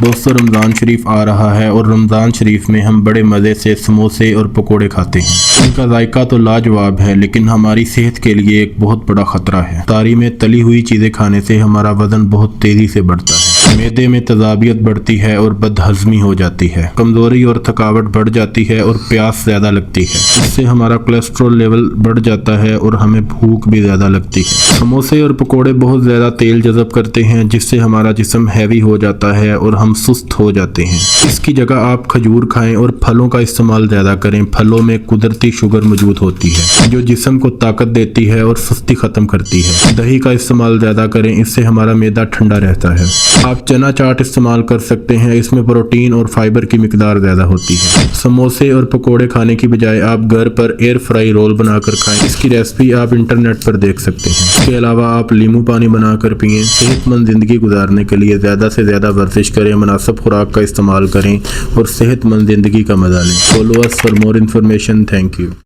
دوستو رمضان شریف آ رہا ہے اور رمضان شریف میں ہم بڑے مزے سے سموسے اور پکوڑے کھاتے ہیں۔ ان کا ذائقہ تو لاجواب ہے لیکن ہماری صحت کے لیے ایک بہت بڑا خطرہ ہے۔ افطاری میں تلی ہوئی چیزیں کھانے سے ہمارا وزن بہت تیزی سے بڑھتا ہے، معدے میں تیزابیت بڑھتی ہے اور بد ہضمی ہو جاتی ہے، کمزوری اور تھکاوٹ بڑھ جاتی ہے اور پیاس زیادہ لگتی ہے۔ اس سے ہمارا کولیسٹرول لیول بڑھ جاتا ہے اور ہمیں بھوک بھی زیادہ لگتی ہے۔ سموسے اور پکوڑے بہت زیادہ تیل جذب کرتے ہیں جس سے ہمارا جسم ہیوی ہو جاتا ہے اور ہم سست ہو جاتے ہیں۔ اس کی جگہ آپ کھجور کھائیں اور پھلوں کا استعمال زیادہ کریں۔ پھلوں میں قدرتی شوگر موجود ہوتی ہے جو جسم کو طاقت دیتی ہے اور سستی ختم کرتی ہے۔ دہی کا استعمال زیادہ کریں، اس سے ہمارا معدہ ٹھنڈا رہتا ہے۔ آپ چنا چاٹ استعمال کر سکتے ہیں، اس میں پروٹین اور فائبر کی مقدار زیادہ ہوتی ہے۔ سموسے اور پکوڑے کھانے کی بجائے آپ گھر پر ایئر فرائی رول بنا کر کھائیں، اس کی ریسپی آپ انٹرنیٹ پر دیکھ سکتے ہیں۔ اس کے علاوہ آپ لیمو پانی بنا کر پئیں۔ صحت مند زندگی گزارنے کے لیے زیادہ سے زیادہ ورزش کریں، مناسب خوراک کا استعمال کریں اور صحت مند زندگی کا مزہ لیں۔ Follow us for more information. Thank you.